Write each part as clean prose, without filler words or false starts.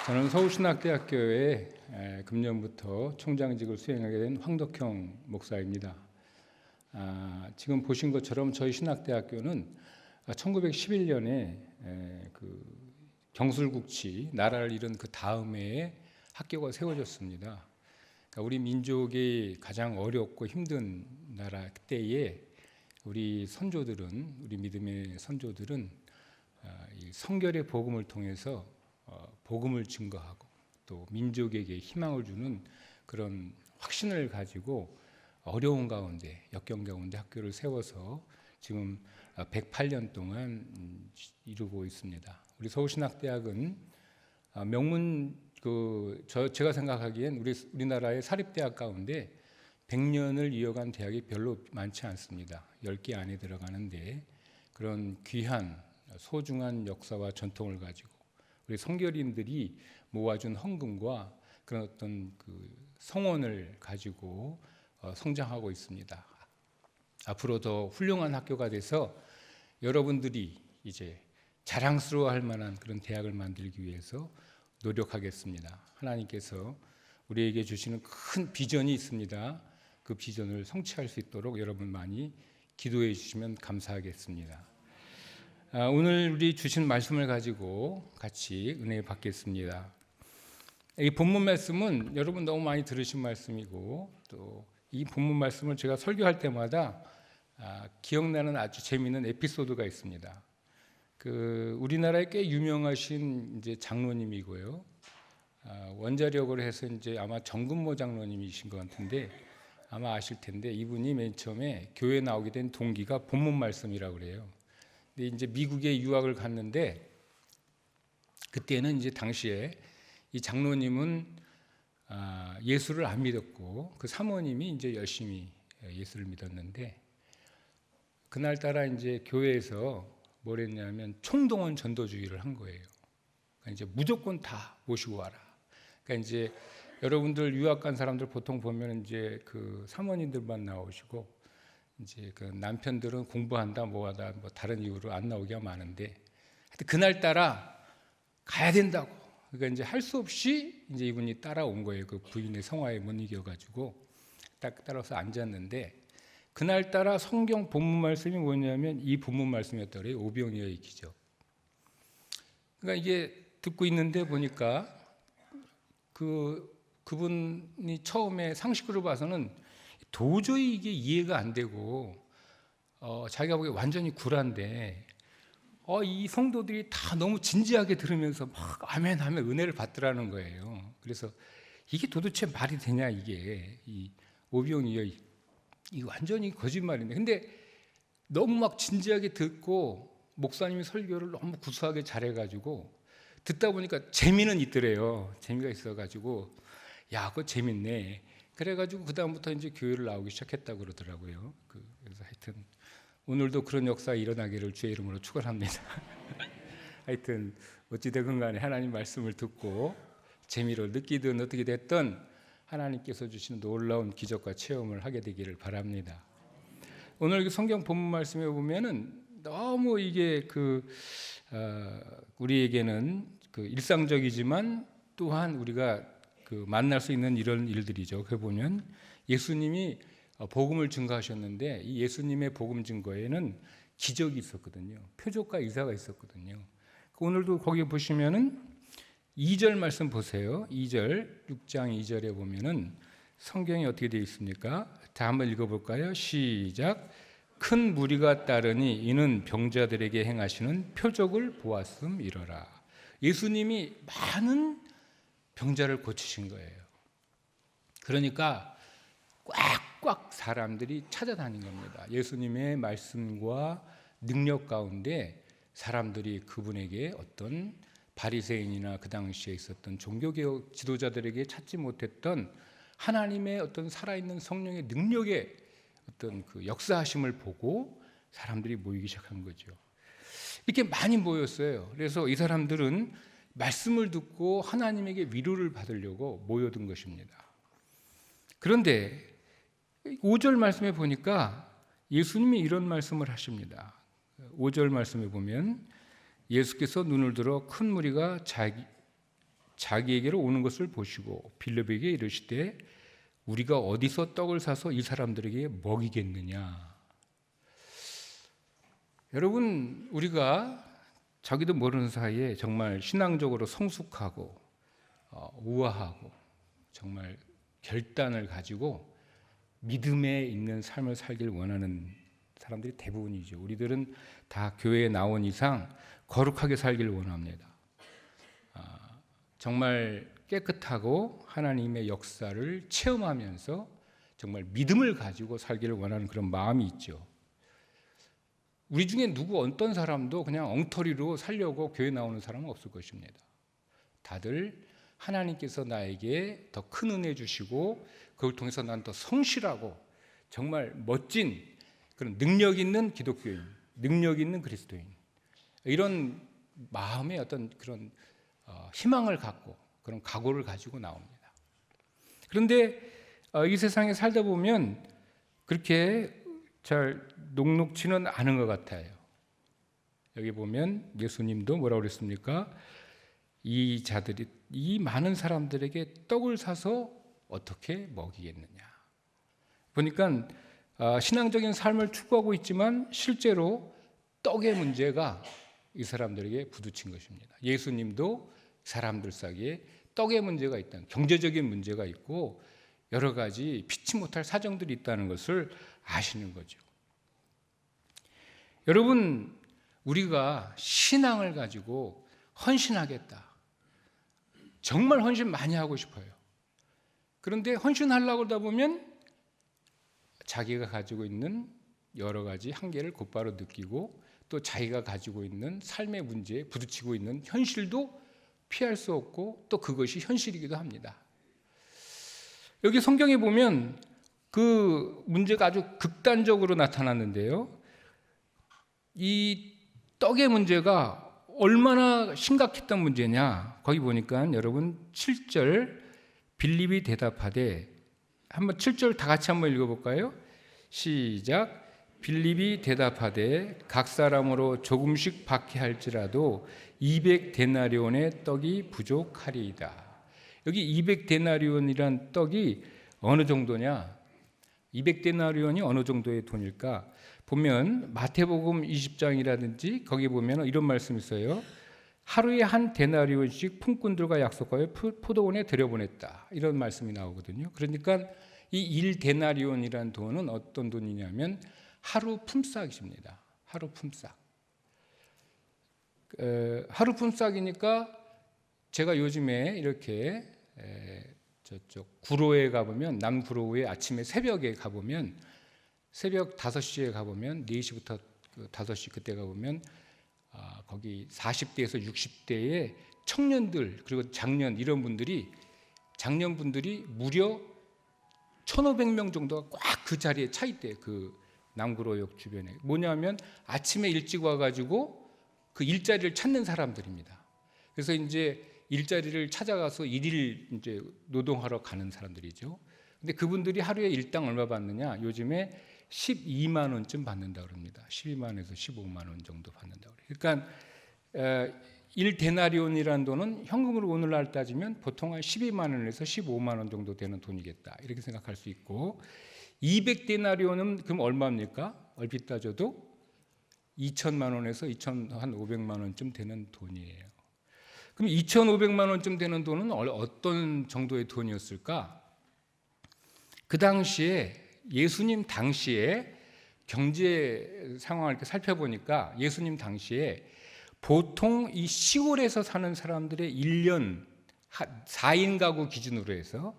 저는 서울신학대학교에 금년부터 총장직을 수행하게 된 황덕형 목사입니다. 지금 보신 것처럼 저희 신학대학교는 1911년에 그 경술국치 나라를 잃은 그 다음에 학교가 세워졌습니다. 그러니까 우리 민족이 가장 어렵고 힘든 나라 그때에 우리 선조들은, 우리 믿음의 선조들은 이 성결의 복음을 통해서 복음을 증거하고 또 민족에게 희망을 주는 그런 확신을 가지고 어려운 가운데, 역경 가운데 학교를 세워서 지금 108년 동안 이루고 있습니다. 우리 서울신학대학은 명문 제가 생각하기엔 우리나라의 사립대학 가운데 100년을 이어간 대학이 별로 많지 않습니다. 10개 안에 들어가는데 그런 귀한 소중한 역사와 전통을 가지고 우리 성결인들이 모아준 헌금과 그런 어떤 그 성원을 가지고 성장하고 있습니다. 앞으로 더 훌륭한 학교가 돼서 여러분들이 이제 자랑스러워할 만한 그런 대학을 만들기 위해서 노력하겠습니다. 하나님께서 우리에게 주시는 큰 비전이 있습니다. 그 비전을 성취할 수 있도록 여러분 많이 기도해 주시면 감사하겠습니다. 오늘 우리 주신 말씀을 가지고 같이 은혜 받겠습니다. 이 본문 말씀은 여러분 너무 많이 들으신 말씀이고 또 이 본문 말씀을 제가 설교할 때마다 기억나는 아주 재미있는 에피소드가 있습니다. 우리나라에 꽤 유명하신 이제 장로님이고요. 원자력으로 해서 이제 아마 정근모 장로님이신 것 같은데 아마 아실 텐데 이분이 맨 처음에 교회 나오게 된 동기가 본문 말씀이라고 그래요. 근데 이제 미국에 유학을 갔는데 그때는 이제 당시에 이 장로님은 예수를 안 믿었고 그 사모님이 이제 열심히 예수를 믿었는데 그날따라 이제 교회에서 뭘 했냐면 총동원 전도주의를 한 거예요. 그러니까 이제 무조건 다 모시고 와라. 그러니까 이제 여러분들 유학 간 사람들 보통 보면 이제 그 사모님들만 나오시고 이제 그 남편들은 공부한다 뭐하다 뭐 다른 이유로 안 나오기가 많은데 하여튼 그날따라 가야 된다고. 그러니까 이제 할 수 없이 이제 이분이 따라온 거예요. 그 부인의 성화에 못 이겨가지고 딱 따라서 앉았는데 그날따라 성경 본문 말씀이 뭐냐면 이 본문 말씀이었더래요. 오병이어의 기적. 그러니까 이게 듣고 있는데 보니까 그분이 처음에 상식으로 봐서는 도저히 이게 이해가 안 되고 자기가 보기에 완전히 굴한데 이 성도들이 다 너무 진지하게 들으면서 막 아멘 하면 은혜를 받더라는 거예요. 그래서 이게 도대체 말이 되냐 이게 이 오병이어 이 완전히 거짓말인데 근데 너무 막 진지하게 듣고 목사님이 설교를 너무 구수하게 잘해가지고 듣다 보니까 재미는 있더래요. 재미가 있어가지고 야 그거 재밌네. 그래가지고 그 다음부터 이제 교회를 나오기 시작했다고 그러더라고요. 그래서 하여튼 오늘도 그런 역사 일어나기를 주의 이름으로 축원합니다. 하여튼 어찌되건 간에 하나님 말씀을 듣고 재미를 느끼든 어떻게 됐든 하나님께서 주시는 놀라운 기적과 체험을 하게 되기를 바랍니다. 오늘 성경 본문 말씀에 보면은 너무 이게 우리에게는 일상적이지만 또한 우리가 만날 수 있는 이런 일들이죠. 그 보면 예수님이 복음을 증거하셨는데 이 예수님의 복음 증거에는 기적이 있었거든요. 표적과 이사가 있었거든요. 오늘도 거기 보시면은 2절 말씀 보세요. 2절 6장 2절에 보면은 성경이 어떻게 되어 있습니까? 다 한번 읽어볼까요? 시작. 큰 무리가 따르니 이는 병자들에게 행하시는 표적을 보았음이러라. 예수님이 많은 병자를 고치신 거예요. 그러니까 꽉꽉 사람들이 찾아다닌 겁니다. 예수님의 말씀과 능력 가운데 사람들이 그분에게 어떤 바리새인이나 그 당시에 있었던 종교개혁 지도자들에게 찾지 못했던 하나님의 어떤 살아있는 성령의 능력의 어떤 그 역사하심을 보고 사람들이 모이기 시작한 거죠. 이렇게 많이 모였어요. 그래서 이 사람들은 말씀을 듣고 하나님에게 위로를 받으려고 모여든 것입니다. 그런데 5절 말씀에 보니까 예수님이 이런 말씀을 하십니다. 5절 말씀에 보면 예수께서 눈을 들어 큰 무리가 자기에게로 오는 것을 보시고 빌립에게 이르시되 우리가 어디서 떡을 사서 이 사람들에게 먹이겠느냐. 여러분, 우리가 자기도 모르는 사이에 정말 신앙적으로 성숙하고 우아하고 정말 결단을 가지고 믿음에 있는 삶을 살길 원하는 사람들이 대부분이죠. 우리들은 다 교회에 나온 이상 거룩하게 살길 원합니다. 정말 깨끗하고 하나님의 역사를 체험하면서 정말 믿음을 가지고 살기를 원하는 그런 마음이 있죠. 우리 중에 누구 어떤 사람도 그냥 엉터리로 살려고 교회 나오는 사람은 없을 것입니다. 다들 하나님께서 나에게 더 큰 은혜 주시고 그걸 통해서 난 더 성실하고 정말 멋진 그런 능력 있는 기독교인, 능력 있는 그리스도인, 이런 마음의 어떤 그런 희망을 갖고 그런 각오를 가지고 나옵니다. 그런데 이 세상에 살다 보면 그렇게 잘 녹록지는 않은 것 같아요. 여기 보면 예수님도 뭐라고 그랬습니까? 이 자들이, 이 많은 사람들에게 떡을 사서 어떻게 먹이겠느냐. 보니까 신앙적인 삶을 추구하고 있지만 실제로 떡의 문제가 이 사람들에게 부딪힌 것입니다. 예수님도 사람들 사이에 떡의 문제가 있다는, 경제적인 문제가 있고 여러 가지 피치 못할 사정들이 있다는 것을 아시는 거죠. 여러분, 우리가 신앙을 가지고 헌신하겠다, 정말 헌신 많이 하고 싶어요. 그런데 헌신하려고 하다 보면 자기가 가지고 있는 여러 가지 한계를 곧바로 느끼고 또 자기가 가지고 있는 삶의 문제에 부딪히고 있는 현실도 피할 수 없고 또 그것이 현실이기도 합니다. 여기 성경에 보면 그 문제가 아주 극단적으로 나타났는데요. 이 떡의 문제가 얼마나 심각했던 문제냐. 거기 보니까 여러분 7절 빌립이 대답하되, 한번 7절 다 같이 한번 읽어볼까요? 시작. 빌립이 대답하되 각 사람으로 조금씩 받게 할지라도 200데나리온의 떡이 부족하리이다. 여기 200데나리온이란 떡이 어느 정도냐? 200데나리온이 어느 정도의 돈일까? 보면 마태복음 20장이라든지 거기 보면 이런 말씀이 있어요. 하루에 한 데나리온씩 품꾼들과 약속하여 포도원에 들여보냈다. 이런 말씀이 나오거든요. 그러니까 이 1데나리온이라는 돈은 어떤 돈이냐면 하루 품삯입니다. 하루 품삯. 하루 품삯이니까 제가 요즘에 이렇게 저쪽 구로에 가보면, 남구로에 아침에 새벽에 가보면, 새벽 5시에 가보면 4시부터 5시 그때 가보면 거기 40대에서 60대의 청년들 그리고 장년 이런 분들이, 장년분들이 무려 1,500명 정도가 꽉 그 자리에 차 있대요. 그 남구로역 주변에. 뭐냐면 아침에 일찍 와가지고 그 일자리를 찾는 사람들입니다. 그래서 이제 일자리를 찾아가서 일일 이제 노동하러 가는 사람들이죠. 근데 그분들이 하루에 일당 얼마 받느냐? 요즘에 12만 원쯤 받는다 그럽니다. 12만에서 15만 원 정도 받는다 그래요. 그러니까 1데나리온이라는 돈은 현금으로 오늘날 따지면 보통 한 12만 원에서 15만 원 정도 되는 돈이겠다. 이렇게 생각할 수 있고, 200데나리온은 그럼 얼마입니까? 얼핏 따져도 2천만 원에서 2,500만 원쯤 되는 돈이에요. 그럼 2,500만 원쯤 되는 돈은 어떤 정도의 돈이었을까? 그 당시에, 예수님 당시에 경제 상황을 이렇게 살펴보니까 예수님 당시에 보통 이 시골에서 사는 사람들의 1년 4인 가구 기준으로 해서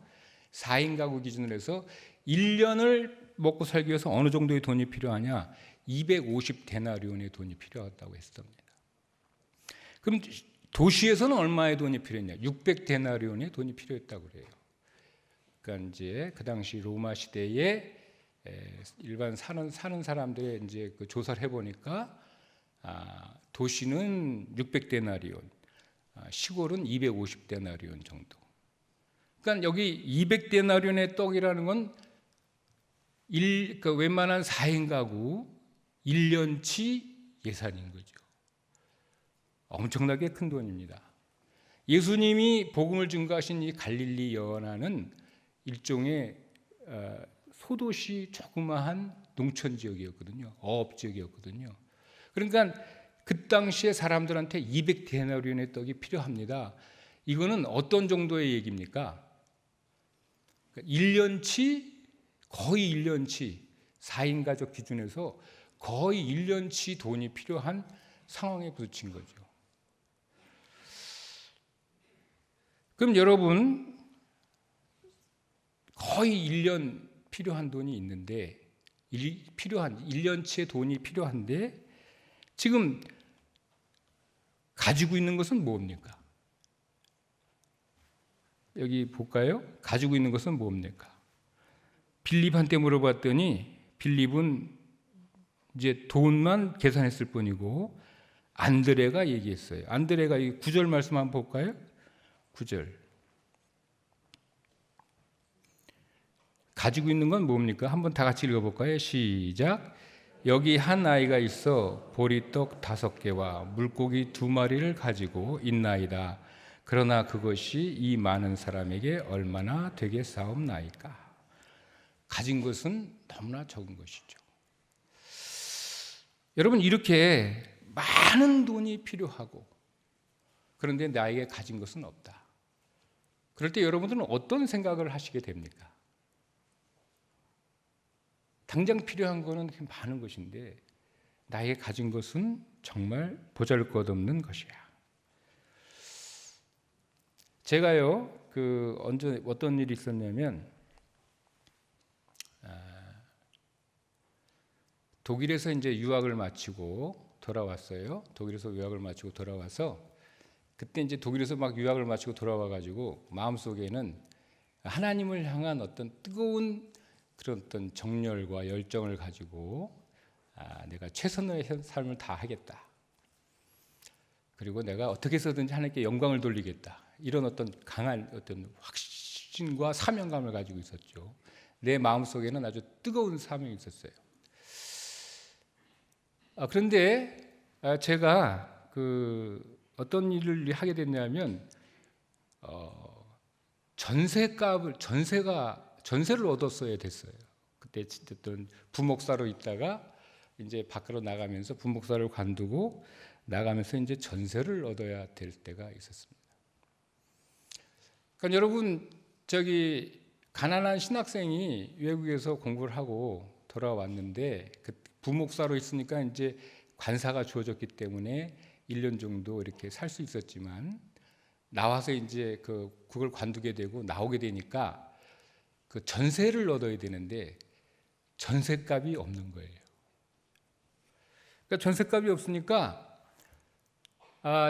1년을 먹고 살기 위해서 어느 정도의 돈이 필요하냐? 250데나리온의 돈이 필요하다고 했습니다. 그럼 도시에서는 얼마의 돈이 필요했냐? 600데나리온의 돈이 필요했다고 그래요. 그러니까 이제 그 당시 로마 시대에 일반 사는 사람들의 이제 그 조사를 해보니까 도시는 600데나리온, 시골은 250데나리온 정도. 그러니까 여기 200데나리온의 떡이라는 건 그러니까 웬만한 4인 가구 1년치 예산인 거죠. 엄청나게 큰 돈입니다. 예수님이 복음을 증거하신 이 갈릴리 연안은 일종의 소도시 조그마한 농촌 지역이었거든요. 어업 지역이었거든요. 그러니까 그 당시에 사람들한테 200데나리온의 떡이 필요합니다. 이거는 어떤 정도의 얘기입니까? 1년치, 거의 1년치, 4인 가족 기준에서 거의 1년치 돈이 필요한 상황에 부딪힌 거죠. 그럼 여러분, 거의 1년 필요한 돈이 있는데, 1년치의 돈이 필요한데, 지금 가지고 있는 것은 뭡니까? 여기 볼까요? 가지고 있는 것은 뭡니까? 빌립한테 물어봤더니 빌립은 이제 돈만 계산했을 뿐이고 안드레가 얘기했어요. 안드레가 이 9절 말씀 한번 볼까요? 9절. 가지고 있는 건 뭡니까? 한번 다 같이 읽어볼까요? 시작. 여기 한 아이가 있어 보리떡 5개와 물고기 2마리를 가지고 있나이다. 그러나 그것이 이 많은 사람에게 얼마나 되겠사옵나이까? 가진 것은 너무나 적은 것이죠. 여러분, 이렇게 많은 돈이 필요하고 그런데 나에게 가진 것은 없다. 그럴 때 여러분들은 어떤 생각을 하시게 됩니까? 당장 필요한 거는 많은 것인데 나에게 가진 것은 정말 보잘것없는 것이야. 제가요, 언제 어떤 일이 있었냐면, 독일에서 이제 유학을 마치고 돌아왔어요. 독일에서 유학을 마치고 돌아와서, 그때 이제 독일에서 막 유학을 마치고 돌아와가지고 마음속에는 하나님을 향한 어떤 뜨거운 그런 어떤 정열과 열정을 가지고 내가 최선의 삶을 다 하겠다. 그리고 내가 어떻게 해서든지 하나님께 영광을 돌리겠다. 이런 어떤 강한 어떤 확신과 사명감을 가지고 있었죠. 내 마음속에는 아주 뜨거운 사명이 있었어요. 그런데 제가 어떤 일을 하게 됐냐면 전세를 얻었어야 됐어요. 그때 어떤 부목사로 있다가 이제 밖으로 나가면서 부목사를 관두고 나가면서 이제 전세를 얻어야 될 때가 있었습니다. 그러니까 여러분, 가난한 신학생이 외국에서 공부를 하고 돌아왔는데 부목사로 있으니까 이제 관사가 주어졌기 때문에 1년 정도 이렇게 살 수 있었지만 나와서 이제 그걸 관두게 되고 나오게 되니까 전세를 얻어야 되는데 전세값이 없는 거예요. 그러니까 전세값이 없으니까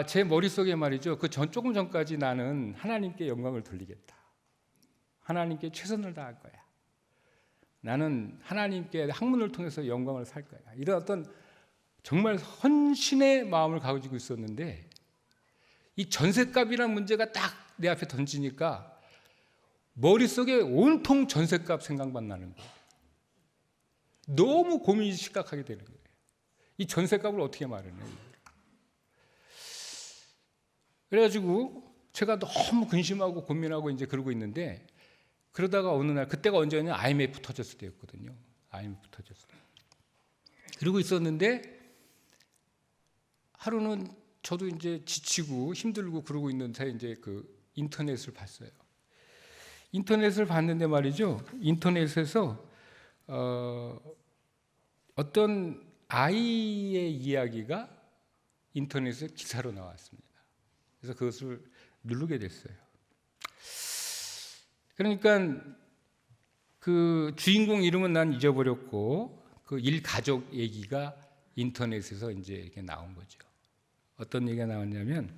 제 머릿속에 말이죠. 조금 전까지 나는 하나님께 영광을 돌리겠다. 하나님께 최선을 다할 거야. 나는 하나님께 학문을 통해서 영광을 살 거야. 이런 어떤 정말 헌신의 마음을 가지고 있었는데 이 전세값이라는 문제가 딱 내 앞에 던지니까 머릿속에 온통 전세값 생각만 나는 거예요. 너무 고민이 심각하게 되는 거예요. 이 전세값을 어떻게 마련해요? 그래가지고 제가 너무 근심하고 고민하고 이제 그러고 있는데 그러다가 어느 날, 그때가 언제였냐? IMF 터졌을 때였거든요. IMF 터졌을 때. 그러고 있었는데 하루는 저도 이제 지치고 힘들고 그러고 있는 사이에 이제 인터넷을 봤어요. 인터넷을 봤는데 말이죠. 인터넷에서 어떤 아이의 이야기가 인터넷에 기사로 나왔습니다. 그래서 그것을 누르게 됐어요. 그러니까 주인공 이름은 난 잊어버렸고 일가족 얘기가 인터넷에서 이제 이렇게 나온 거죠. 어떤 얘기가 나왔냐면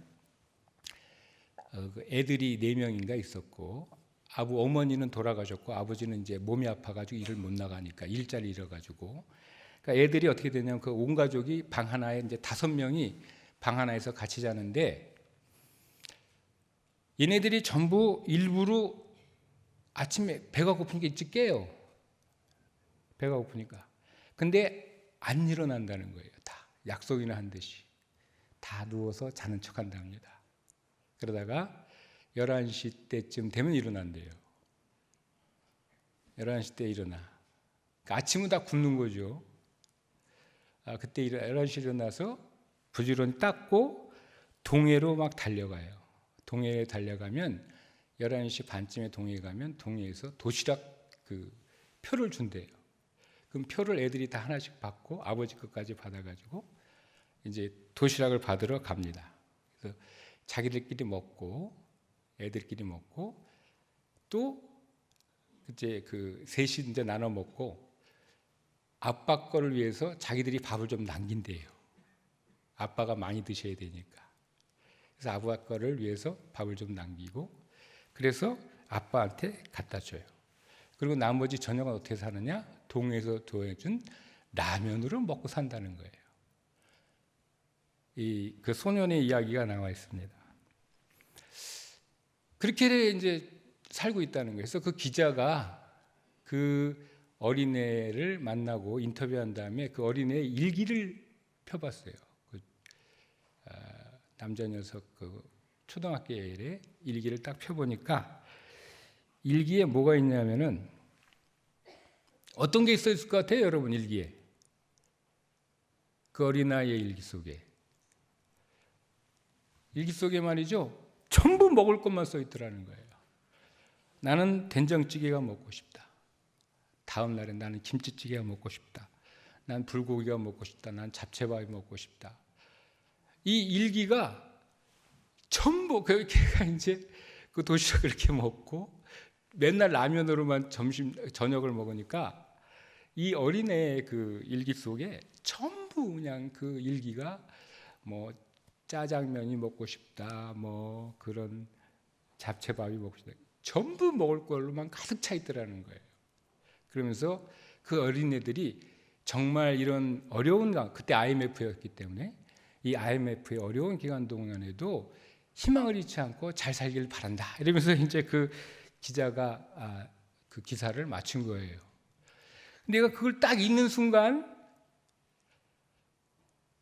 애들이 4명인가 있었고 어머니는 돌아가셨고 아버지는 이제 몸이 아파가지고 일을 못 나가니까 일자리 잃어가지고 그러니까 애들이 어떻게 되냐면 온 가족이 방 하나에 이제 5명이 방 하나에서 같이 자는데 얘네들이 전부 일부러 아침에 배가 고프니까 일찍 깨요. 배가 고프니까. 근데 안 일어난다는 거예요. 다 약속이나 한 듯이 다 누워서 자는 척한답니다. 그러다가 11시 때쯤 되면 일어난대요. 11시 때 일어나. 그러니까 아침은 다 굶는 거죠. 그때 11시 일어나서 부지런히 닦고 동해로 막 달려가요. 동해에 달려가면 11시 반쯤에 동해에 가면 동해에서 도시락 그 표를 준대요. 그럼 표를 애들이 다 하나씩 받고 아버지 것까지 받아가지고 이제 도시락을 받으러 갑니다. 그래서 자기들끼리 먹고 애들끼리 먹고 또 이제 그 셋이 이제 나눠 먹고 아빠 거를 위해서 자기들이 밥을 좀 남긴대요. 아빠가 많이 드셔야 되니까. 그래서 아빠 거를 위해서 밥을 좀 남기고 그래서 아빠한테 갖다 줘요. 그리고 나머지 저녁은 어떻게 사느냐? 동해에서 도해준 라면으로 먹고 산다는 거예요. 그 소년의 이야기가 나와 있습니다. 그렇게 이제 살고 있다는 거예요. 그래서 그 기자가 그 어린애를 만나고 인터뷰한 다음에 그 어린애의 일기를 펴봤어요. 남자 녀석 그 초등학교 애의 일기를 딱 펴보니까 일기에 뭐가 있냐면은 어떤 게 있을 것 같아요, 여러분? 일기에 그 어린아이의 일기 속에 말이죠, 전부 먹을 것만 써 있더라는 거예요. 나는 된장찌개가 먹고 싶다. 다음 날에 나는 김치찌개가 먹고 싶다. 난 불고기가 먹고 싶다. 난 잡채밥이 먹고 싶다. 이 일기가 전부 걔가 이제 그 도시락을 이렇게 먹고 맨날 라면으로만 저녁을 먹으니까 이 어린애의 그 일기 속에 전부 그냥 그 일기가 뭐 짜장면이 먹고 싶다, 뭐 그런 잡채밥이 먹고 싶다, 전부 먹을 걸로만 가득 차 있더라는 거예요. 그러면서 그 어린애들이 정말 이런 어려운 그때 IMF였기 때문에 이 IMF의 어려운 기간 동안에도 희망을 잃지 않고 잘 살길 바란다. 이러면서 이제 그 기자가 그 기사를 마친 거예요. 내가 그걸 딱 읽는 순간,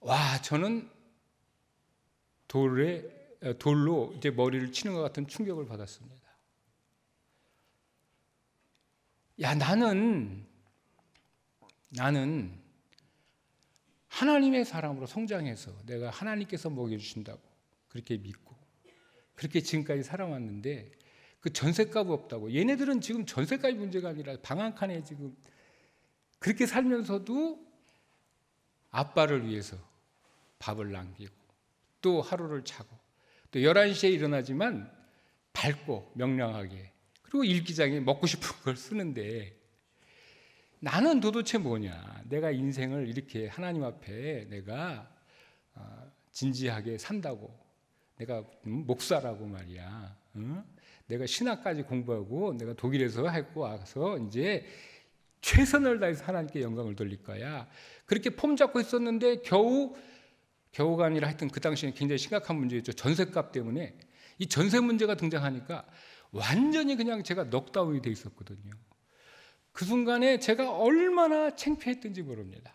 와, 저는 돌로 이제 머리를 치는 것 같은 충격을 받았습니다. 야, 나는 하나님의 사람으로 성장해서 내가 하나님께서 먹여주신다고 그렇게 믿고 그렇게 지금까지 살아왔는데 그 전셋값이 없다고. 얘네들은 지금 전셋값이 문제가 아니라 방 한 칸에 지금 그렇게 살면서도 아빠를 위해서 밥을 남기고 또 하루를 자고 또 11시에 일어나지만 밝고 명랑하게, 그리고 일기장에 먹고 싶은 걸 쓰는데 나는 도대체 뭐냐? 내가 인생을 이렇게 하나님 앞에 내가 진지하게 산다고, 내가 목사라고 말이야, 내가 신학까지 공부하고 내가 독일에서 하고 와서 이제 최선을 다해서 하나님께 영광을 돌릴 거야. 그렇게 폼 잡고 있었는데 겨우가 아니라 하여튼 그 당시에는 굉장히 심각한 문제였죠. 전셋값 때문에 이 전세 문제가 등장하니까 완전히 그냥 제가 넉다운이 돼 있었거든요. 그 순간에 제가 얼마나 창피했던지 모릅니다.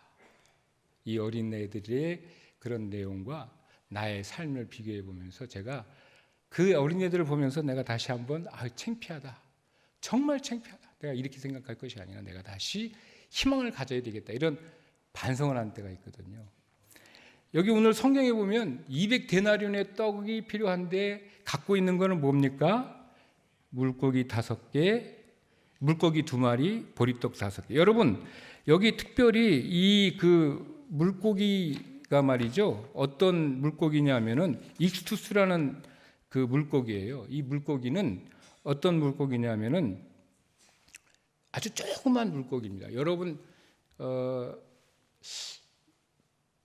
이 어린애들의 그런 내용과 나의 삶을 비교해 보면서 제가 그 어린애들을 보면서 내가 다시 한번 창피하다, 정말 창피하다, 내가 이렇게 생각할 것이 아니라 내가 다시 희망을 가져야 되겠다, 이런 반성을 한 때가 있거든요. 여기 오늘 성경에 보면 200데나리온의 떡이 필요한데 갖고 있는 거는 뭡니까? 물고기 5개, 물고기 2마리, 보리떡 5개. 여러분, 여기 특별히 이 그 물고기가 말이죠, 어떤 물고기냐면은 익스투스라는 그 물고기예요. 이 물고기는 어떤 물고기냐면은 아주 조그만 물고기입니다. 여러분,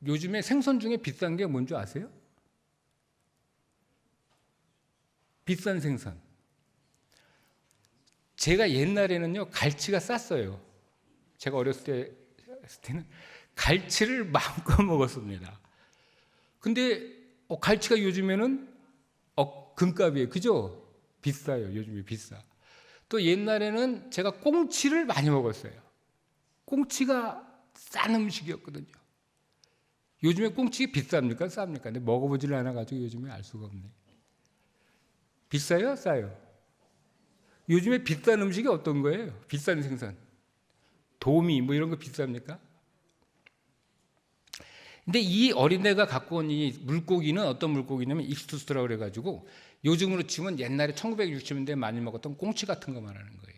요즘에 생선 중에 비싼 게 뭔지 아세요? 비싼 생선. 제가 옛날에는요, 갈치가 쌌어요. 제가 어렸을 때는 갈치를 마음껏 먹었습니다. 근데 갈치가 요즘에는 금값이에요. 그죠? 비싸요. 요즘에 비싸. 또 옛날에는 제가 꽁치를 많이 먹었어요. 꽁치가 싼 음식이었거든요. 요즘에 꽁치 비쌉니까? 쌉니까? 근데 먹어보질 않아가지고 요즘에 알 수가 없네. 비싸요? 싸요? 요즘에 비싼 음식이 어떤 거예요? 비싼 생선. 도미 뭐 이런 거 비쌉니까? 근데 이 어린애가 갖고 온 이 물고기는 어떤 물고기냐면 익스투스라고 그래가지고 요즘으로 치면 옛날에 1960년대에 많이 먹었던 꽁치 같은 거 말하는 거예요.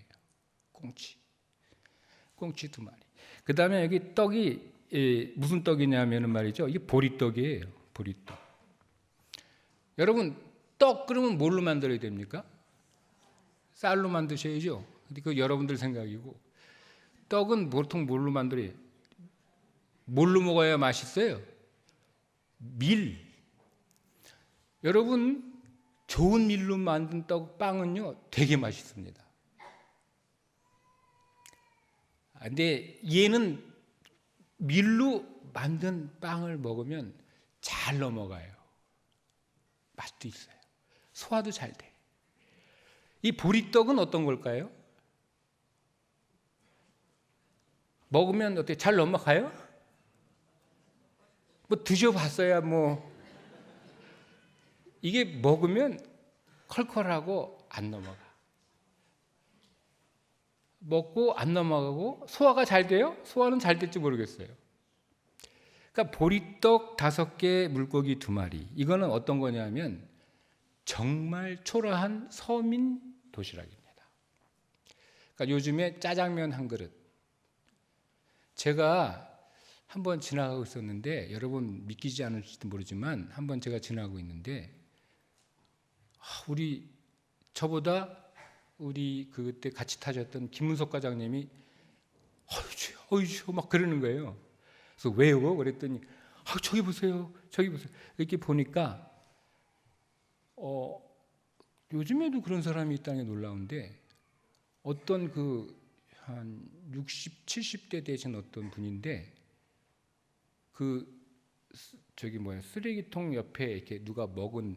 꽁치 2마리. 그 다음에 여기 떡이 무슨 떡이냐면은 말이죠. 이게 보리떡이에요. 보리떡. 여러분 떡 그러면 뭘로 만들어야 됩니까? 쌀로 만드셔야죠. 그 여러분들 생각이고, 떡은 보통 뭘로 만들어요? 뭘로 먹어야 맛있어요? 밀. 여러분 좋은 밀로 만든 떡 빵은요 되게 맛있습니다. 근데 얘는 밀로 만든 빵을 먹으면 잘 넘어가요. 맛도 있어요. 소화도 잘 돼. 이 보리떡은 어떤 걸까요? 먹으면 어떻게 잘 넘어가요? 뭐 드셔봤어야 뭐. 이게 먹으면 컬컬하고 안 넘어가. 먹고 안 넘어가고 소화가 잘 돼요? 소화는 잘 될지 모르겠어요. 그러니까 보리떡 5개, 물고기 2마리. 이거는 어떤 거냐면 정말 초라한 서민 도시락입니다. 그러니까 요즘에 짜장면 한 그릇. 제가 한번 지나가고 있었는데, 여러분 믿기지 않을지도 모르지만 한번 제가 지나가고 있는데, 우리 저보다 우리 그때 같이 타셨던 김문석 과장님이 어이주 막 그러는 거예요. 그래서 왜요? 그랬더니 저기 보세요. 이렇게 보니까 요즘에도 그런 사람이 있다는 게 놀라운데, 어떤 한 60, 70대 되신 어떤 분인데 쓰레기통 옆에 이렇게 누가 먹은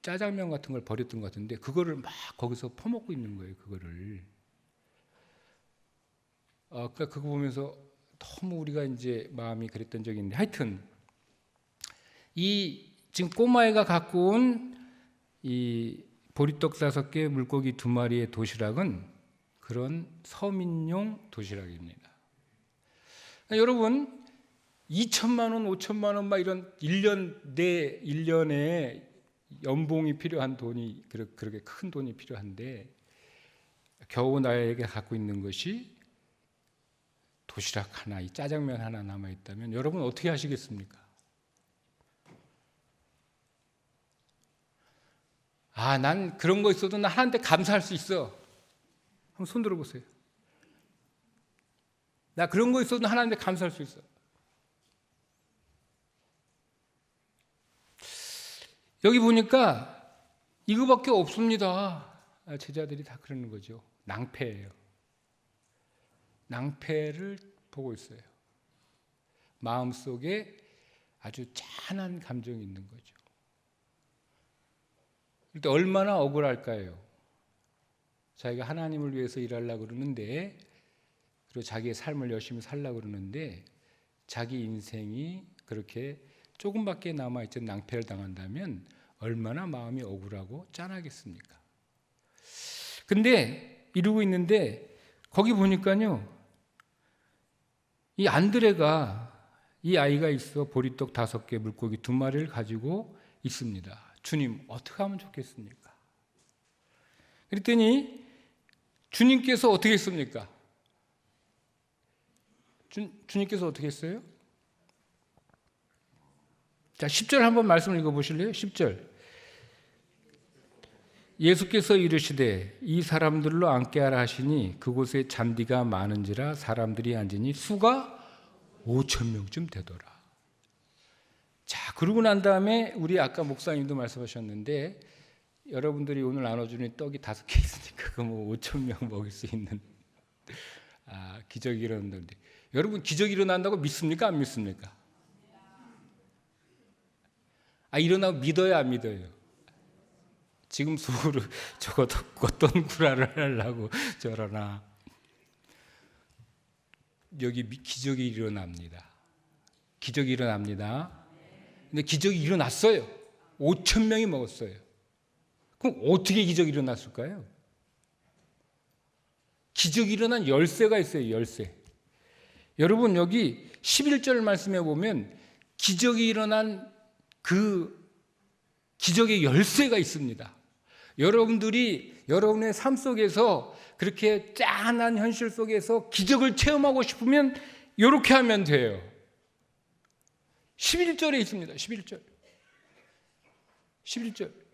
짜장면 같은 걸 버렸던 것 같은데 그거를 막 거기서 퍼먹고 있는 거예요. 그거를. 그러니까 그거 보면서 너무 우리가 이제 마음이 그랬던 적이 있는데, 하여튼 이 지금 꼬마애가 갖고 온 이 보리떡 5개, 물고기 2마리의 도시락은 그런 서민용 도시락입니다. 그러니까 여러분 2천만 원, 5천만 원 막 이런 1년에 연봉이 필요한 돈이, 그렇게 큰 돈이 필요한데 겨우 나에게 갖고 있는 것이 도시락 하나, 이 짜장면 하나 남아있다면 여러분 어떻게 하시겠습니까? 난 그런 거 있어도 나 하나님께 감사할 수 있어. 한번 손 들어보세요. 나 그런 거 있어도 하나님께 감사할 수 있어. 여기 보니까 이거밖에 없습니다. 제자들이 다 그러는 거죠. 낭패예요. 낭패를 보고 있어요. 마음속에 아주 짠한 감정이 있는 거죠. 일단 얼마나 억울할까요? 자기가 하나님을 위해서 일하려고 그러는데, 그리고 자기의 삶을 열심히 살려고 그러는데 자기 인생이 그렇게 조금밖에 남아있던 낭패를 당한다면 얼마나 마음이 억울하고 짠하겠습니까? 근데 이러고 있는데 거기 보니까요, 이 안드레가, 이 아이가 있어 보리떡 5개, 물고기 2마리를 가지고 있습니다. 주님, 어떻게 하면 좋겠습니까? 그랬더니 주님께서 어떻게 했습니까? 주님께서 어떻게 했어요? 자, 10절 한번 말씀을 읽어보실래요? 10절. 예수께서 이르시되 이 사람들로 앉게 하라 하시니 그곳에 잔디가 많은지라 사람들이 앉으니 수가 5,000명쯤 되더라. 자, 그러고 난 다음에 우리 아까 목사님도 말씀하셨는데, 여러분들이 오늘 나눠주는 떡이 5개 있으니까 그거 뭐 5,000명 먹일 수 있는 기적이 일어난다는데, 여러분 기적이 일어난다고 믿습니까? 안 믿습니까? 일어나고 믿어요, 안 믿어요? 지금 속으로 저것도 어떤 구라를 하려고 저러나. 여기 기적이 일어납니다. 기적이 일어납니다. 근데 기적이 일어났어요. 5,000명이 먹었어요. 그럼 그럼 어떻게 기적이 일어났을까요? 기적이 일어난 열쇠가 있어요. 열쇠. 여러분 여기 11절 말씀에 보면 기적이 일어난 그 기적의 열쇠가 있습니다. 여러분들이 여러분의 삶 속에서 그렇게 짠한 현실 속에서 기적을 체험하고 싶으면 이렇게 하면 돼요. 11절에 있습니다. 11절. 11절.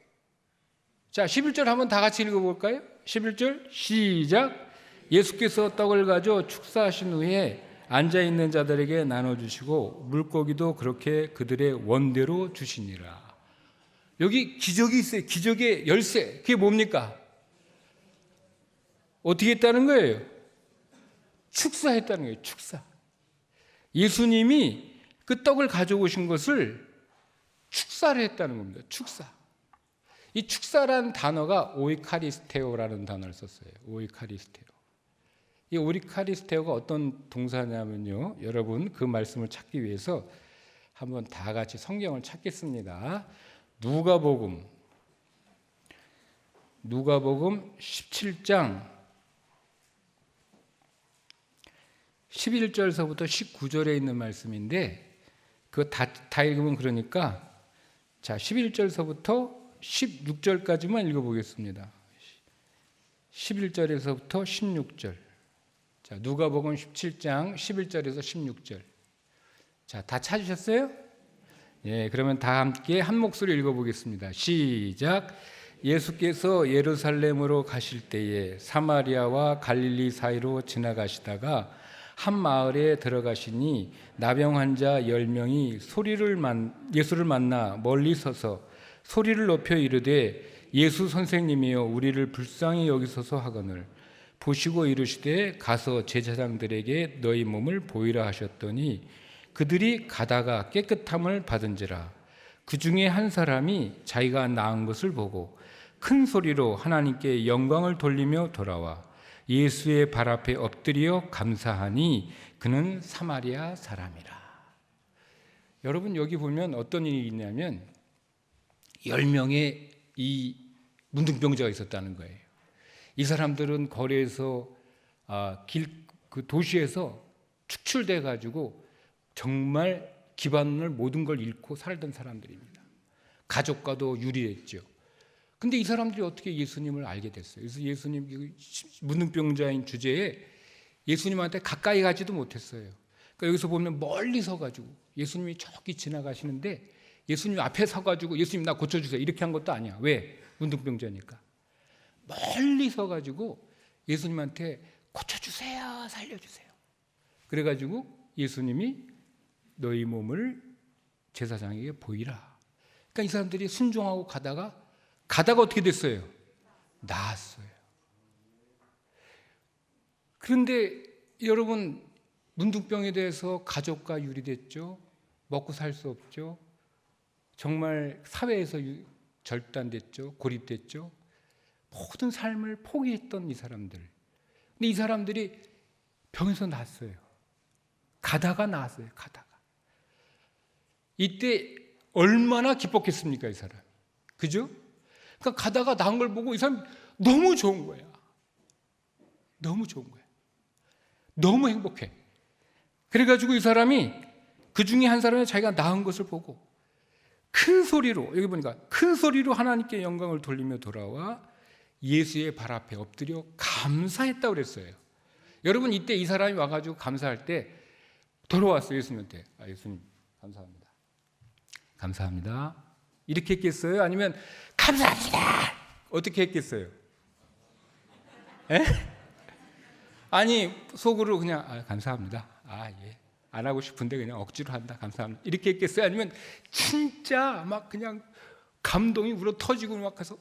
자, 11절 한번 다 같이 읽어볼까요? 11절 시작. 예수께서 떡을 가져 축사하신 후에 앉아있는 자들에게 나눠주시고 물고기도 그렇게 그들의 원대로 주시니라. 여기 기적이 있어요. 기적의 열쇠. 그게 뭡니까? 어떻게 했다는 거예요? 축사했다는 거예요. 축사. 예수님이 그 떡을 가져오신 것을 축사를 했다는 겁니다. 축사. 이 축사라는 단어가 오이카리스테오라는 단어를 썼어요. 오이카리스테오. 이 오이카리스테오가 어떤 동사냐면요. 여러분 그 말씀을 찾기 위해서 한번 다 같이 성경을 찾겠습니다. 누가복음 17장 11절서부터 19절에 있는 말씀인데 그거 다 읽으면 그러니까 자 11절서부터 16절까지만 읽어보겠습니다. 11절에서부터 16절. 자, 누가복음 17장 11절에서 16절. 자, 다 찾으셨어요? 예, 그러면 다 함께 한 목소리 읽어보겠습니다. 시작. 예수께서 예루살렘으로 가실 때에 사마리아와 갈릴리 사이로 지나가시다가 한 마을에 들어가시니 나병 환자 10명이 예수를 만나 멀리 서서 소리를 높여 이르되 예수 선생님이여 우리를 불쌍히 여기소서 하거늘 보시고 이르시되 가서 제사장들에게 너희 몸을 보이라 하셨더니 그들이 가다가 깨끗함을 받은지라. 그 중에 한 사람이 자기가 나은 것을 보고 큰 소리로 하나님께 영광을 돌리며 돌아와 예수의 발 앞에 엎드려 감사하니 그는 사마리아 사람이라. 여러분 여기 보면 어떤 일이 있냐면 10명의 이 문둥병자가 있었다는 거예요. 이 사람들은 거리에서 그 도시에서 축출돼 가지고 정말 기반을 모든 걸 잃고 살던 사람들입니다. 가족과도 유리했죠. 근데 이 사람들이 어떻게 예수님을 알게 됐어요? 그래서 예수님 문둥병자인 주제에 예수님한테 가까이 가지도 못했어요. 그러니까 여기서 보면 멀리 서가지고 예수님이 저기 지나가시는데 예수님 앞에 서가지고 예수님 나 고쳐주세요 이렇게 한 것도 아니야. 왜? 문둥병자니까. 멀리 서가지고 예수님한테 고쳐주세요, 살려주세요. 그래가지고 예수님이 너희 몸을 제사장에게 보이라. 그러니까 이 사람들이 순종하고 가다가 어떻게 됐어요? 나았어요. 그런데 여러분 문둥병에 대해서 가족과 유리됐죠. 먹고 살 수 없죠. 정말 사회에서 절단됐죠. 고립됐죠. 모든 삶을 포기했던 이 사람들. 근데 이 사람들이 병에서 나았어요. 가다가 나았어요. 가다가. 이때 얼마나 기뻤겠습니까, 이 사람. 그죠? 그러니까 가다가 나은 걸 보고 이 사람 너무 좋은 거야. 너무 좋은 거야. 너무 행복해. 그래가지고 이 사람이 그 중에 한 사람이 자기가 나은 것을 보고 큰 소리로, 여기 보니까 큰 소리로 하나님께 영광을 돌리며 돌아와 예수의 발 앞에 엎드려 감사했다고 그랬어요. 여러분 이때 이 사람이 와가지고 감사할 때 돌아왔어요. 예수님한테. 예수님 감사합니다. 감사합니다. 이렇게 했겠어요? 아니면 감사합니다. 어떻게 했겠어요? 에? 아니 속으로 그냥 감사합니다. 예. 안 하고 싶은데 그냥 억지로 한다. 감사합니다. 이렇게 했겠어요? 아니면 진짜 막 그냥 감동이 울어 터지고 막 해서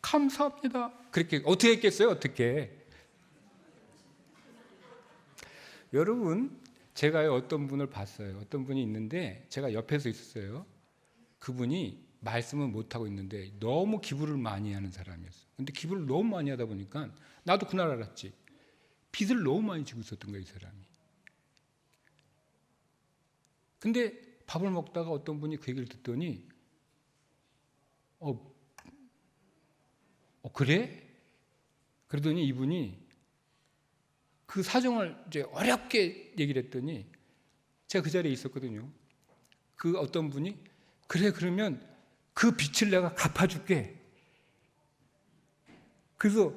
감사합니다. 그렇게 어떻게 했겠어요? 어떻게? 여러분 제가 어떤 분을 봤어요. 어떤 분이 있는데 제가 옆에서 있었어요. 그분이 말씀은 못하고 있는데 너무 기부를 많이 하는 사람이었어요. 근데 기부를 너무 많이 하다 보니까 나도 그날 알았지. 빚을 너무 많이 지고 있었던 거예요, 이 사람이. 근데 밥을 먹다가 어떤 분이 그 얘기를 듣더니 그래? 그러더니 이분이 그 사정을 이제 어렵게 얘기를 했더니 제가 그 자리에 있었거든요. 그 어떤 분이 그래 그러면 그 빚을 내가 갚아줄게. 그래서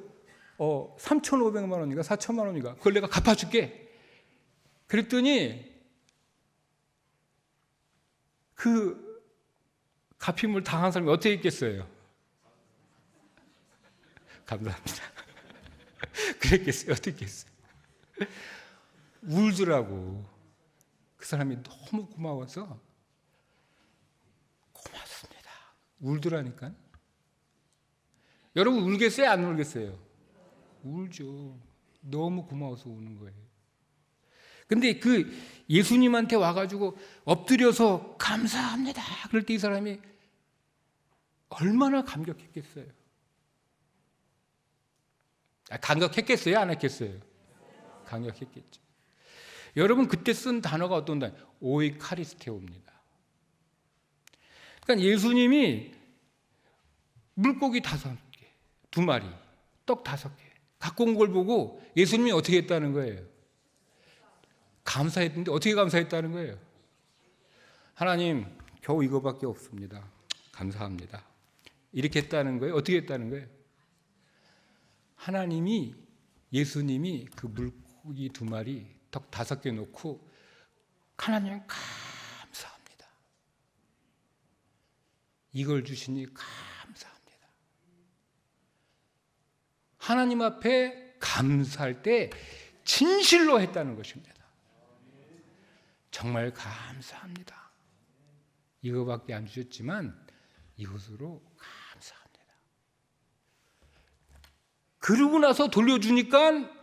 3,500만 원인가 4천만 원인가 그걸 내가 갚아줄게. 그랬더니 그 갚임을 당한 사람이 어떻게 있겠어요? 감사합니다. 그랬겠어요? 어떻게 했어요? 울더라고. 그 사람이 너무 고마워서 고맙습니다. 울더라니까. 여러분 울겠어요? 안 울겠어요? 울죠. 너무 고마워서 우는 거예요. 근데 그 예수님한테 와가지고 엎드려서 감사합니다. 그럴 때 이 사람이 얼마나 감격했겠어요? 감격했겠어요? 안 했겠어요? 감격했겠죠. 여러분 그때 쓴 단어가 어떤 단어? 오이카리스테오입니다. 그러니까 예수님이 물고기 5개, 2마리, 떡 5개 갖고 온 걸 보고 예수님이 어떻게 했다는 거예요? 감사했는데 어떻게 감사했다는 거예요? 하나님 겨우 이거밖에 없습니다. 감사합니다. 이렇게 했다는 거예요? 어떻게 했다는 거예요? 하나님이 예수님이 그 물고기 2마리 떡 5개 놓고 하나님 감사합니다. 이걸 주시니 감사합니다. 하나님 앞에 감사할 때 진실로 했다는 것입니다. 정말 감사합니다. 이거밖에 안 주셨지만 이것으로 감사합니다. 그러고 나서 돌려주니까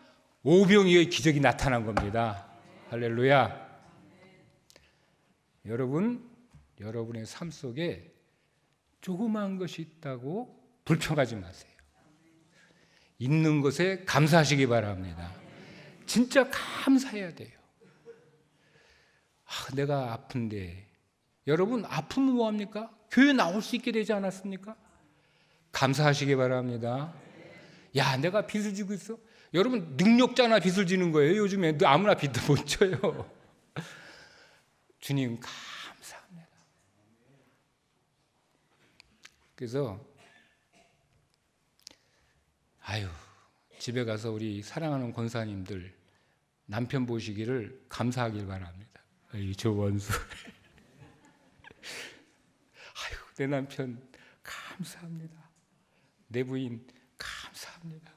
오병이어의 기적이 나타난 겁니다. 할렐루야. 여러분, 여러분의 삶 속에 조그마한 것이 있다고 불평하지 마세요. 있는 것에 감사하시기 바랍니다. 진짜 감사해야 돼요. 내가 아픈데, 여러분 아프면 뭐합니까? 교회 나올 수 있게 되지 않았습니까? 감사하시기 바랍니다. 야, 내가 빚을 지고 있어? 여러분 능력자나 빚을 지는 거예요. 요즘에 아무나 빚도 못 져요. 주님 감사합니다. 그래서 집에 가서 우리 사랑하는 권사님들 남편 보시기를 감사하길 바랍니다. 저 원수. 내 남편 감사합니다. 내 부인 감사합니다.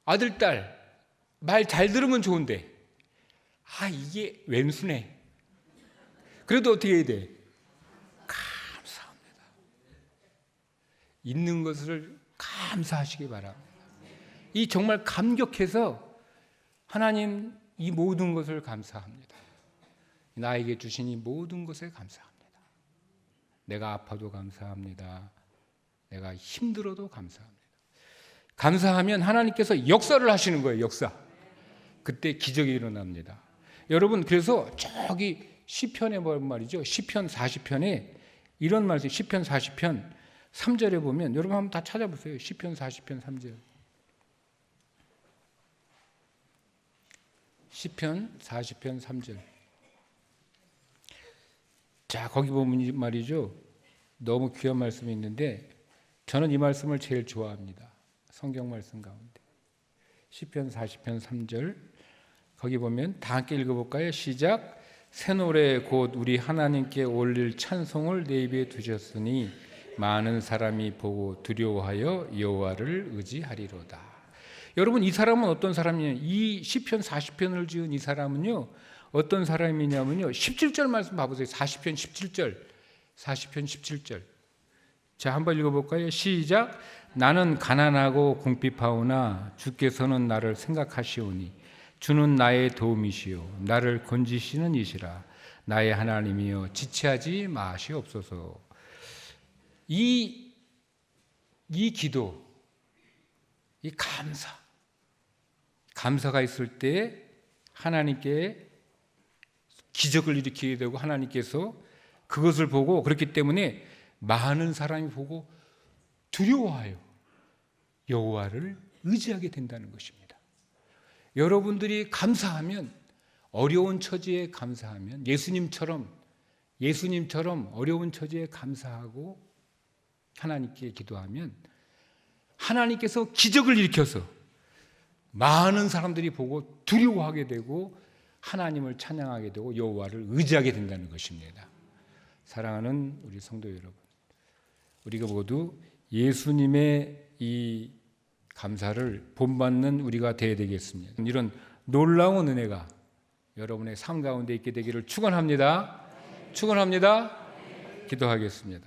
아들, 딸 말 잘 들으면 좋은데 이게 왼수네. 그래도 어떻게 해야 돼? 감사합니다. 있는 것을 감사하시기 바랍니다. 이 정말 감격해서 하나님 이 모든 것을 감사합니다. 나에게 주신 이 모든 것에 감사합니다. 내가 아파도 감사합니다. 내가 힘들어도 감사합니다. 감사하면 하나님께서 역사를 하시는 거예요. 역사. 그때 기적이 일어납니다. 여러분 그래서 저기 시편에 말이죠. 시편 40편에 이런 말씀 시편 40편 3절에 보면 여러분 한번 다 찾아보세요. 시편 40편 3절. 시편 40편 3절. 자, 거기 보면 말이죠. 너무 귀한 말씀이 있는데 저는 이 말씀을 제일 좋아합니다. 성경 말씀 가운데. 시편 40편 3절. 거기 보면 다 함께 읽어볼까요? 시작. 새 노래 곧 우리 하나님께 올릴 찬송을 내 입에 두셨으니 많은 사람이 보고 두려워하여 여호와를 의지하리로다. 여러분 이 사람은 어떤 사람이냐? 이 시편 40편을 지은 이 사람은요. 어떤 사람이냐면요. 17절 말씀 봐보세요. 40편 17절. 40편 17절. 자, 한번 읽어볼까요? 시작. 나는 가난하고 궁핍하오나 주께서는 나를 생각하시오니 주는 나의 도움이시오 나를 건지시는 이시라. 나의 하나님이여 지체하지 마시옵소서. 이 기도, 이 감사가 있을 때 하나님께 기적을 일으키게 되고 하나님께서 그것을 보고 그렇기 때문에 많은 사람이 보고 두려워해요. 여호와를 의지하게 된다는 것입니다. 여러분들이 감사하면, 어려운 처지에 감사하면, 예수님처럼 어려운 처지에 감사하고 하나님께 기도하면 하나님께서 기적을 일으켜서 많은 사람들이 보고 두려워하게 되고 하나님을 찬양하게 되고 여호와를 의지하게 된다는 것입니다. 사랑하는 우리 성도 여러분, 우리가 모두 예수님의 이 감사를 본받는 우리가 되어야 되겠습니다. 이런 놀라운 은혜가 여러분의 삶 가운데 있게 되기를 축원합니다. 기도하겠습니다.